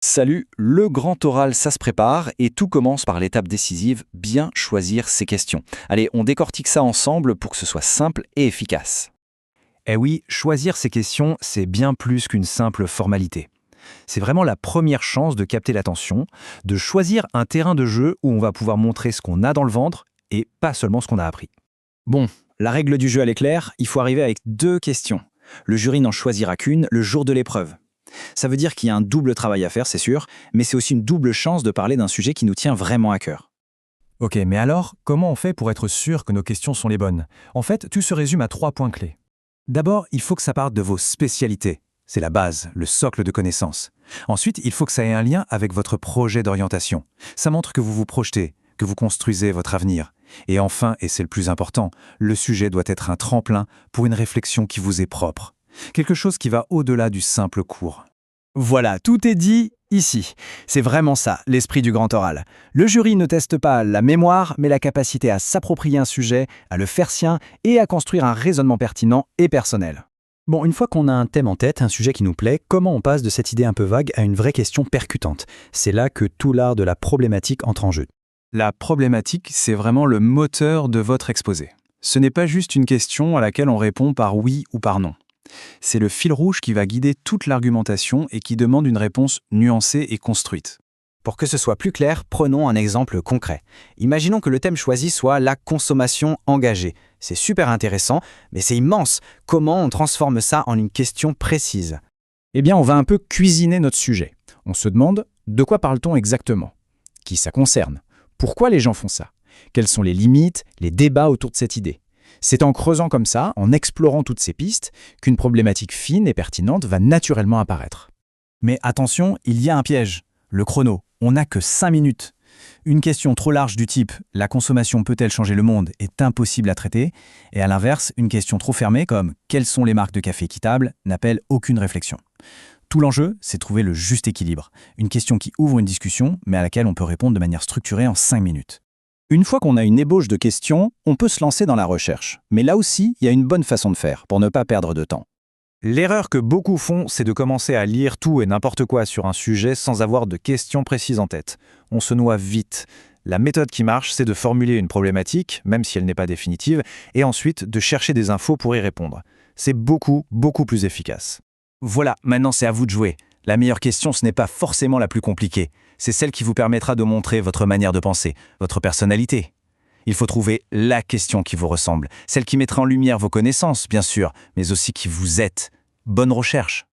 Salut, le grand oral, ça se prépare et tout commence par l'étape décisive, bien choisir ses questions. Allez, on décortique ça ensemble pour que ce soit simple et efficace. Eh oui, choisir ces questions, c'est bien plus qu'une simple formalité. C'est vraiment la première chance de capter l'attention, de choisir un terrain de jeu où on va pouvoir montrer ce qu'on a dans le ventre et pas seulement ce qu'on a appris. Bon, la règle du jeu elle est claire, il faut arriver avec 2 questions. Le jury n'en choisira qu'une le jour de l'épreuve. Ça veut dire qu'il y a un double travail à faire, c'est sûr, mais c'est aussi une double chance de parler d'un sujet qui nous tient vraiment à cœur. Ok, mais alors, comment on fait pour être sûr que nos questions sont les bonnes? En fait, tout se résume à 3 points clés. D'abord, il faut que ça parte de vos spécialités. C'est la base, le socle de connaissances. Ensuite, il faut que ça ait un lien avec votre projet d'orientation. Ça montre que vous vous projetez, que vous construisez votre avenir. Et enfin, et c'est le plus important, le sujet doit être un tremplin pour une réflexion qui vous est propre. Quelque chose qui va au-delà du simple cours. Voilà, tout est dit ici. C'est vraiment ça, l'esprit du grand oral. Le jury ne teste pas la mémoire, mais la capacité à s'approprier un sujet, à le faire sien et à construire un raisonnement pertinent et personnel. Bon, une fois qu'on a un thème en tête, un sujet qui nous plaît, comment on passe de cette idée un peu vague à une vraie question percutante? C'est là que tout l'art de la problématique entre en jeu. La problématique, c'est vraiment le moteur de votre exposé. Ce n'est pas juste une question à laquelle on répond par oui ou par non. C'est le fil rouge qui va guider toute l'argumentation et qui demande une réponse nuancée et construite. Pour que ce soit plus clair, prenons un exemple concret. Imaginons que le thème choisi soit la consommation engagée. C'est super intéressant, mais c'est immense. Comment on transforme ça en une question précise? Eh bien, on va un peu cuisiner notre sujet. On se demande, de quoi parle-t-on exactement? Qui ça concerne? Pourquoi les gens font ça? Quelles sont les limites, les débats autour de cette idée? C'est en creusant comme ça, en explorant toutes ces pistes, qu'une problématique fine et pertinente va naturellement apparaître. Mais attention, il y a un piège. Le chrono. On n'a que 5 minutes. Une question trop large du type « La consommation peut-elle changer le monde ?» est impossible à traiter, et à l'inverse, une question trop fermée comme « Quelles sont les marques de café équitables ?» n'appelle aucune réflexion. Tout l'enjeu, c'est trouver le juste équilibre. Une question qui ouvre une discussion, mais à laquelle on peut répondre de manière structurée en 5 minutes. Une fois qu'on a une ébauche de questions, on peut se lancer dans la recherche. Mais là aussi, il y a une bonne façon de faire, pour ne pas perdre de temps. L'erreur que beaucoup font, c'est de commencer à lire tout et n'importe quoi sur un sujet sans avoir de questions précises en tête. On se noie vite. La méthode qui marche, c'est de formuler une problématique, même si elle n'est pas définitive, et ensuite de chercher des infos pour y répondre. C'est beaucoup plus efficace. Voilà, maintenant c'est à vous de jouer. La meilleure question, ce n'est pas forcément la plus compliquée. C'est celle qui vous permettra de montrer votre manière de penser, votre personnalité. Il faut trouver la question qui vous ressemble, celle qui mettra en lumière vos connaissances, bien sûr, mais aussi qui vous êtes. Bonne recherche!